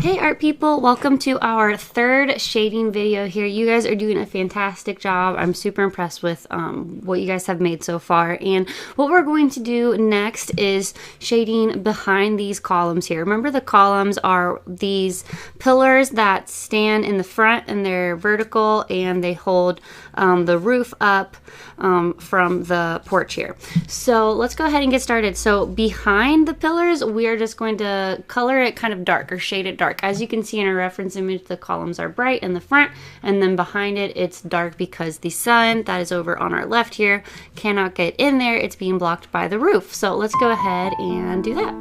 Hey art people, welcome to our third shading video here. You guys are doing a fantastic job. I'm super impressed with what you guys have made so far. And what we're going to do next is shading behind these columns here. Remember, the columns are these pillars that stand in the front and they're vertical and they hold the roof up from the porch here. So let's go ahead and get started. So behind the pillars, we are just going to color it kind of dark or shade it dark. As you can see in our reference image, the columns are bright in the front, and then behind it, it's dark because the sun that is over on our left here cannot get in there. It's being blocked by the roof. So let's go ahead and do that.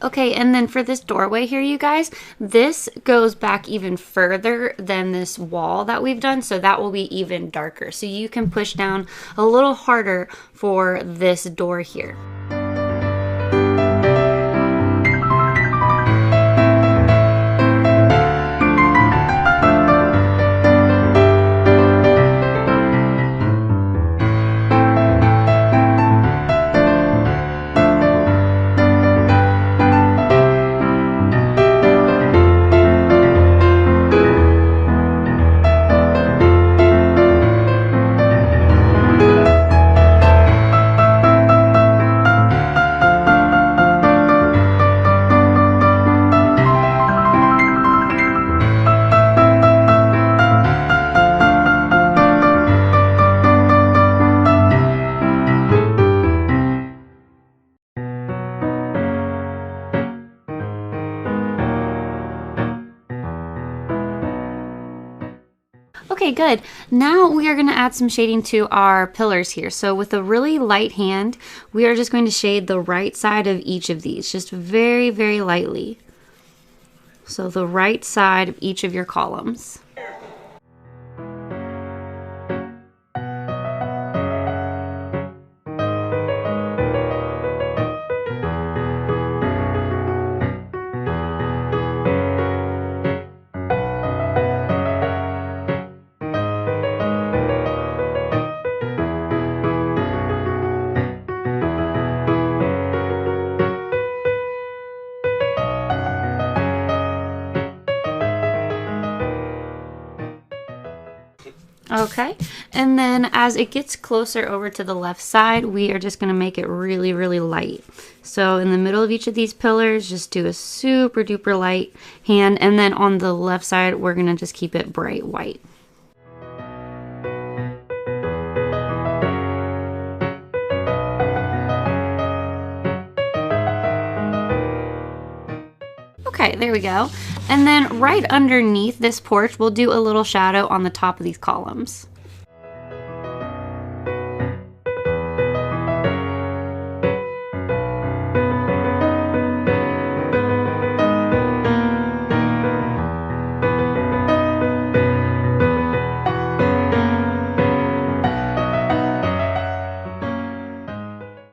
Okay, and then for this doorway here, you guys, this goes back even further than this wall that we've done, so that will be even darker. So you can push down a little harder for this door here. Okay, good. Now we are going to add some shading to our pillars here. So with a really light hand, we are just going to shade the right side of each of these, just very, very lightly. So the right side of each of your columns. Okay, and then as it gets closer over to the left side, we are just going to make it really, really light. So in the middle of each of these pillars, just do a super duper light hand, and then on the left side, we're going to just keep it bright white. Okay, there we go. And then right underneath this porch, we'll do a little shadow on the top of these columns.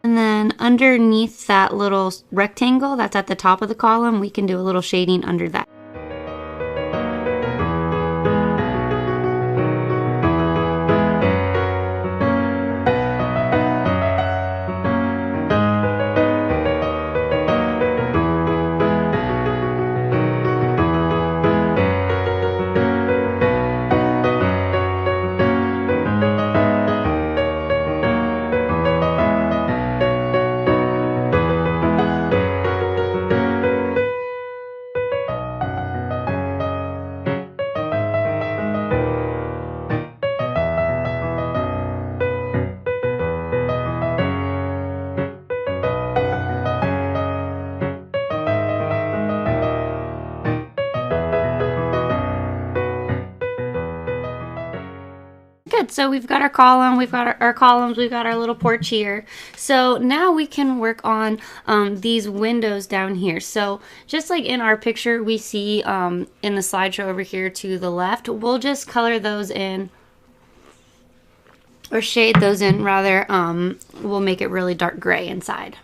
And then underneath that little rectangle that's at the top of the column, we can do a little shading under that. Good, so we've got our column, we've got our columns, we've got our little porch here. So now we can work on these windows down here. So just like in our picture we see in the slideshow over here to the left, we'll just color those in, or shade those in rather. We'll make it really dark gray inside.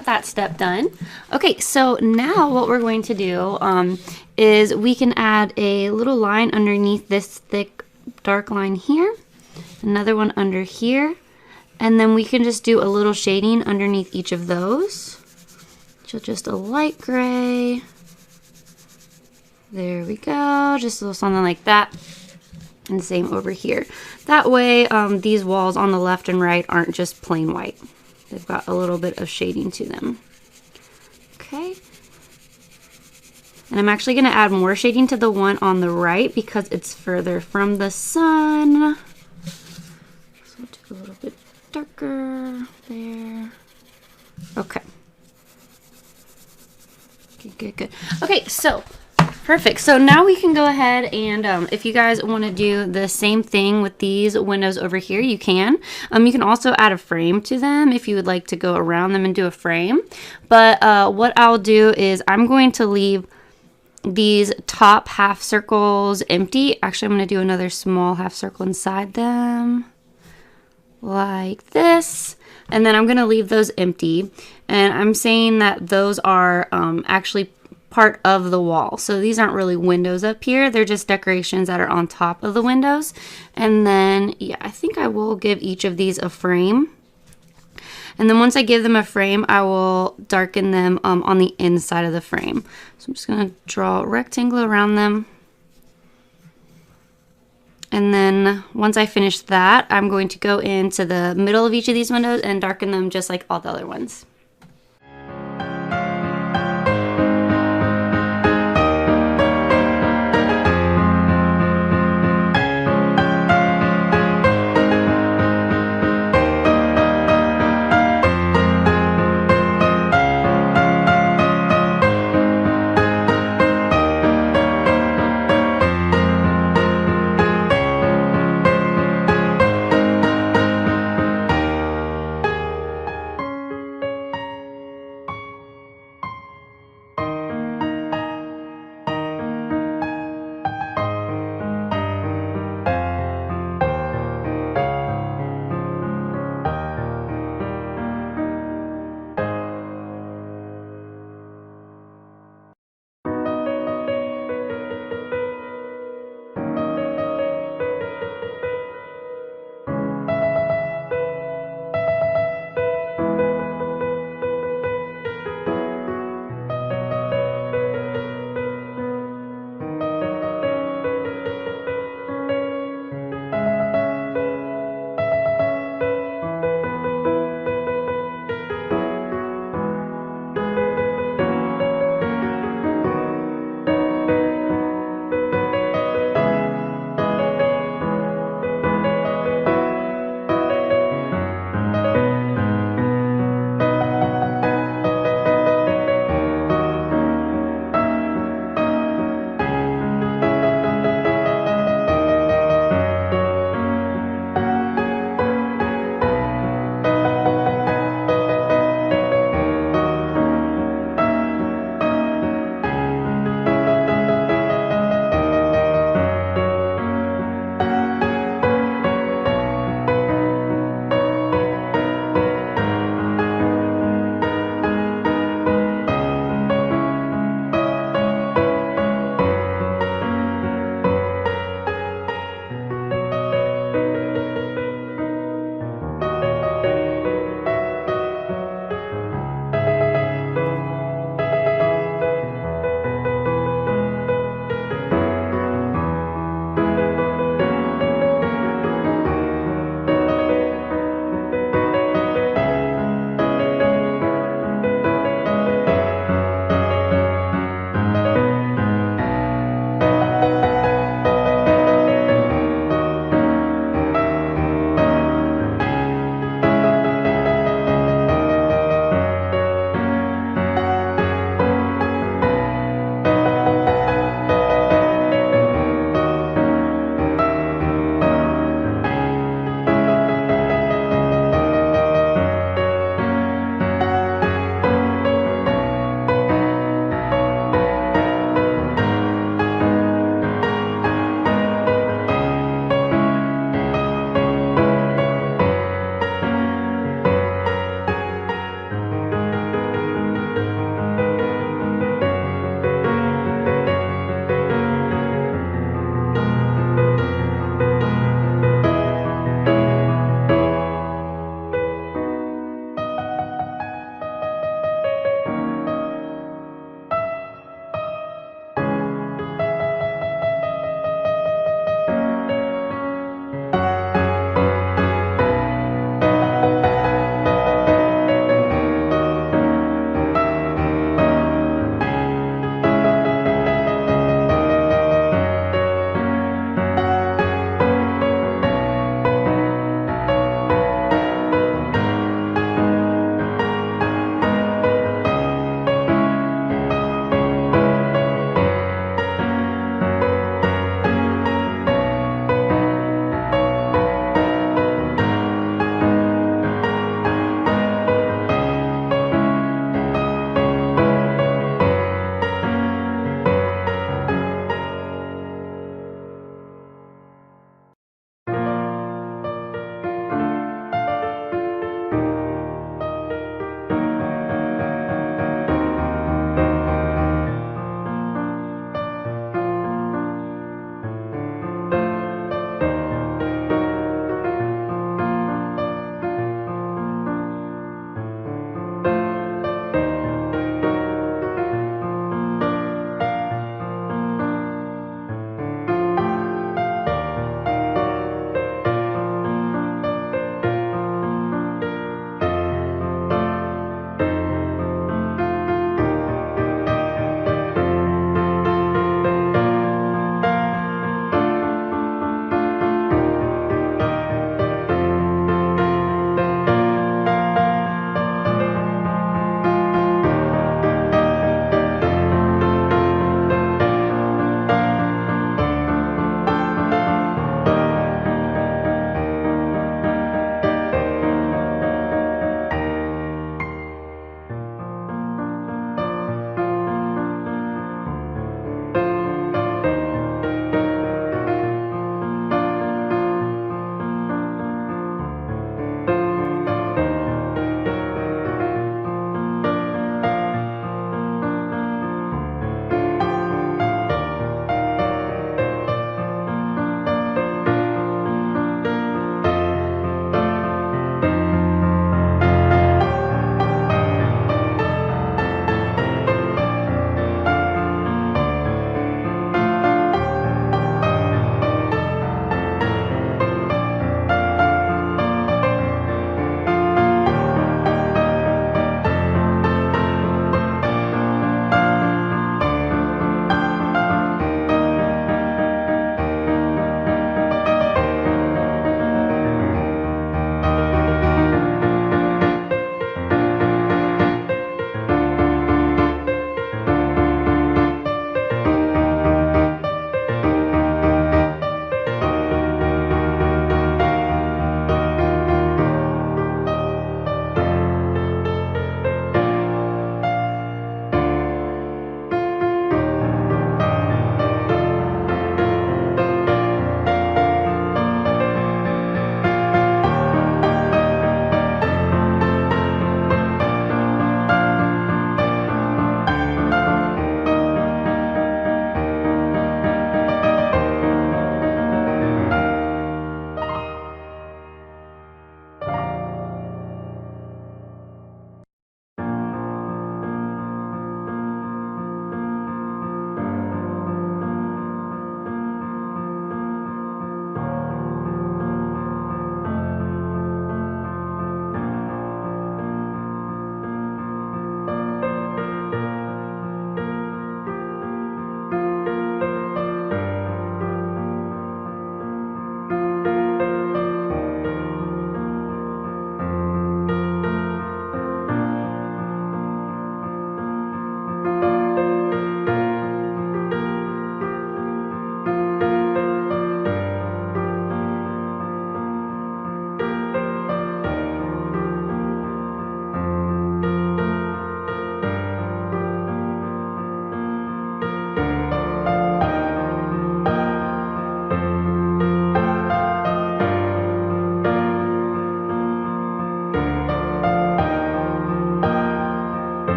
got that step done. Okay, so now what we're going to do is we can add a little line underneath this thick dark line here, another one under here, and then we can just do a little shading underneath each of those. So just a light gray. There we go, just a little something like that. And same over here. That way these walls on the left and right aren't just plain white. They've got a little bit of shading to them. Okay. And I'm actually going to add more shading to the one on the right because it's further from the sun. So I'll do a little bit darker there. Okay. Good. Okay, so perfect. So now we can go ahead and if you guys want to do the same thing with these windows over here, you can. You can also add a frame to them if you would like to go around them and do a frame. But what I'll do is I'm going to leave these top half circles empty. Actually, I'm going to do another small half circle inside them like this. And then I'm going to leave those empty. And I'm saying that those are actually part of the wall. So these aren't really windows up here. They're just decorations that are on top of the windows. And then, yeah, I think I will give each of these a frame. And then once I give them a frame, I will darken them on the inside of the frame. So I'm just going to draw a rectangle around them. And then once I finish that, I'm going to go into the middle of each of these windows and darken them just like all the other ones.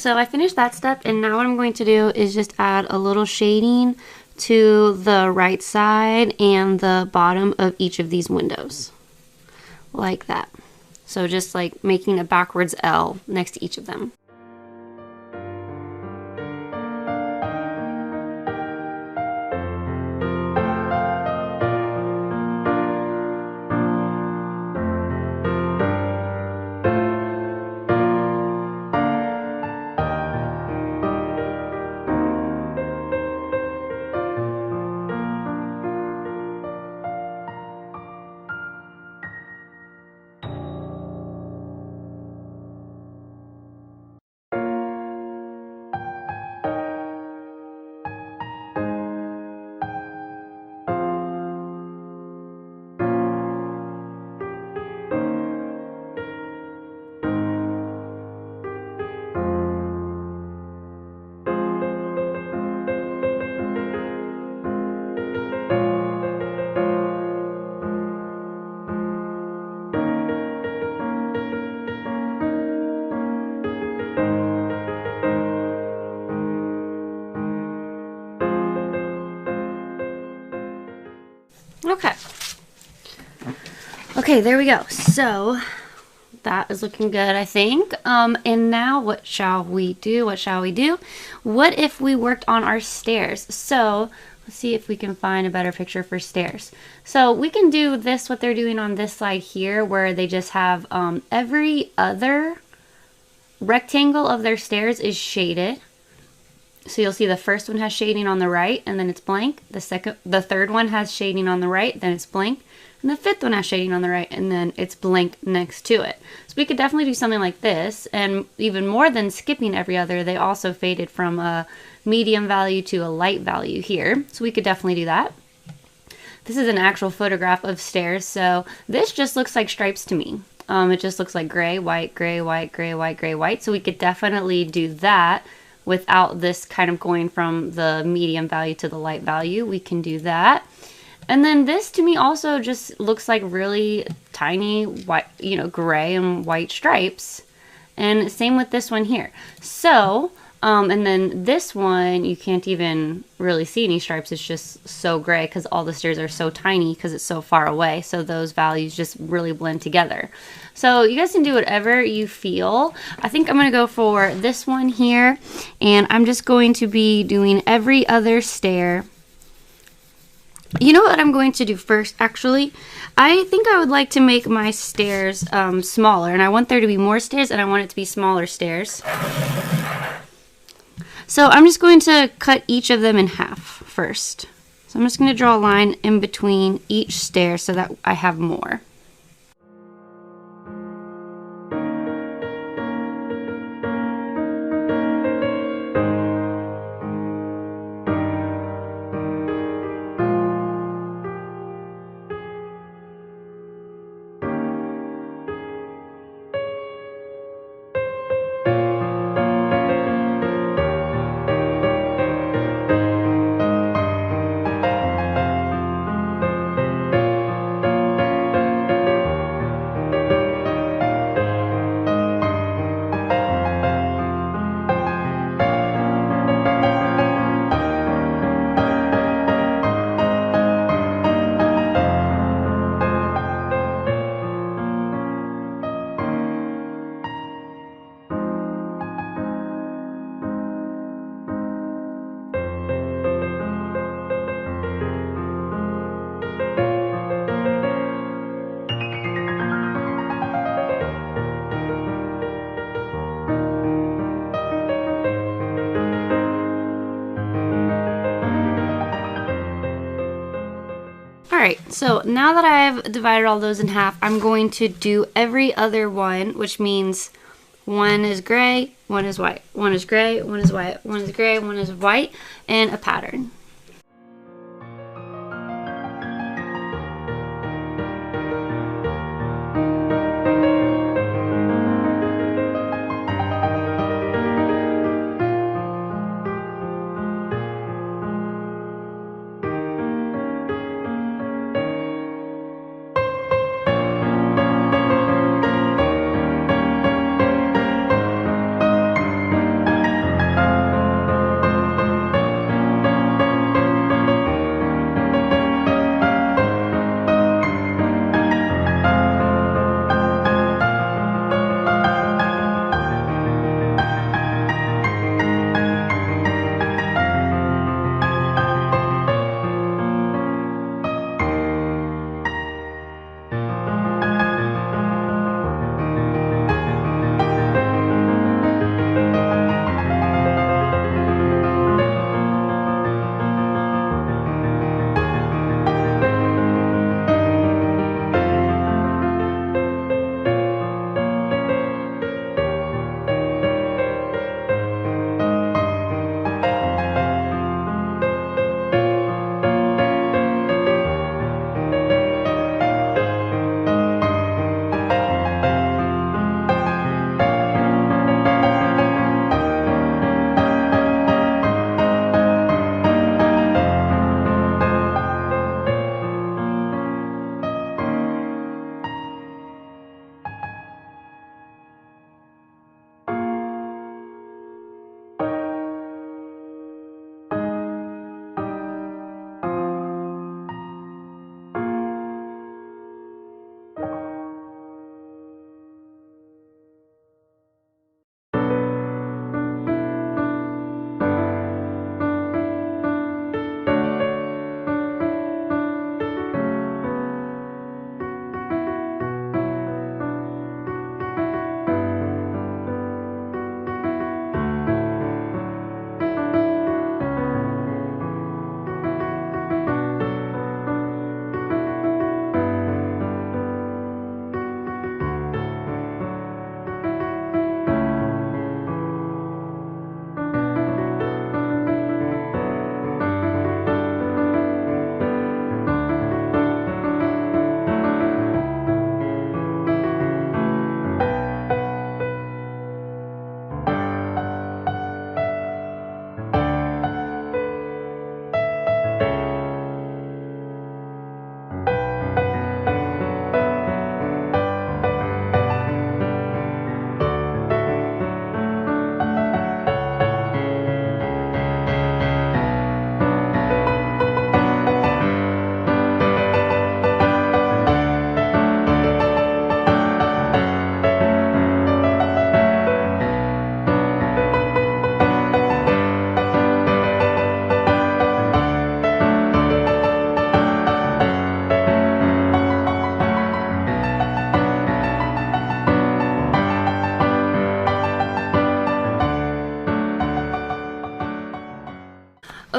so I finished that step, and now what I'm going to do is just add a little shading to the right side and the bottom of each of these windows, like that. So just like making a backwards L next to each of them. Okay. Okay, there we go. So that is looking good, I think. And now what shall we do? What shall we do? What if we worked on our stairs? So let's see if we can find a better picture for stairs. So we can do this, what they're doing on this side here, where they just have every other rectangle of their stairs is shaded. So you'll see the first one has shading on the right, and then it's blank. The third one has shading on the right, then it's blank. And the fifth one has shading on the right, and then it's blank next to it. So we could definitely do something like this, and even more than skipping every other, they also faded from a medium value to a light value here. So we could definitely do that. This is an actual photograph of stairs, so this just looks like stripes to me. It just looks like gray, white, gray, white, gray, white, gray, white. So we could definitely do that without this kind of going from the medium value to the light value. We can do that. And then this to me also just looks like really tiny white, you know, gray and white stripes. And same with this one here. So, and then this one, you can't even really see any stripes. It's just so gray because all the stairs are so tiny because it's so far away. So those values just really blend together. So you guys can do whatever you feel. I think I'm going to go for this one here. And I'm just going to be doing every other stair. You know what I'm going to do first, actually? I think I would like to make my stairs smaller. And I want there to be more stairs, and I want it to be smaller stairs. So I'm just going to cut each of them in half first. So I'm just going to draw a line in between each stair so that I have more. Alright, so now that I've divided all those in half, I'm going to do every other one, which means one is gray, one is white, one is gray, one is white, one is gray, one is white, and a pattern.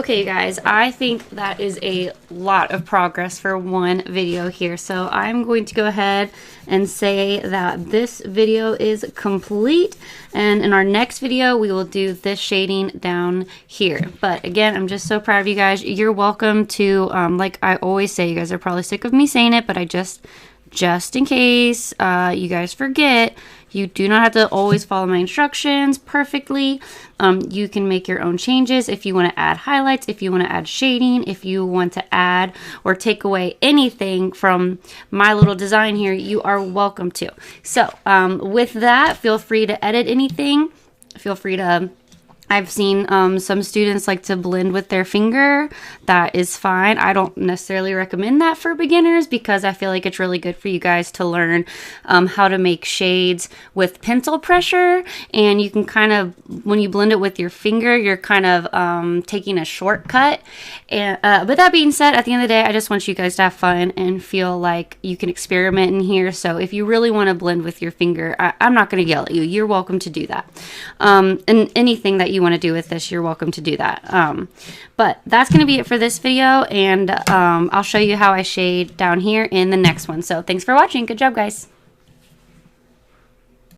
Okay, you guys, I think that is a lot of progress for one video here. So I'm going to go ahead and say that this video is complete. And in our next video, we will do this shading down here. But again, I'm just so proud of you guys. You're welcome to, like I always say, you guys are probably sick of me saying it, but I just in case you guys forget, you do not have to always follow my instructions perfectly. You can make your own changes if you want to add highlights, if you want to add shading, if you want to add or take away anything from my little design here, you are welcome to. So with that, feel free to edit anything. Feel free to... I've seen some students like to blend with their finger. That is fine. I don't necessarily recommend that for beginners because I feel like it's really good for you guys to learn how to make shades with pencil pressure. And you can kind of, when you blend it with your finger, you're kind of taking a shortcut. And but that being said, at the end of the day, I just want you guys to have fun and feel like you can experiment in here. So if you really want to blend with your finger, I'm not going to yell at you. You're welcome to do that. And anything that you want to do with this, you're welcome to do that. But that's going to be it for this video, and I'll show you how I shade down here in the next one. So thanks for watching. Good job, guys.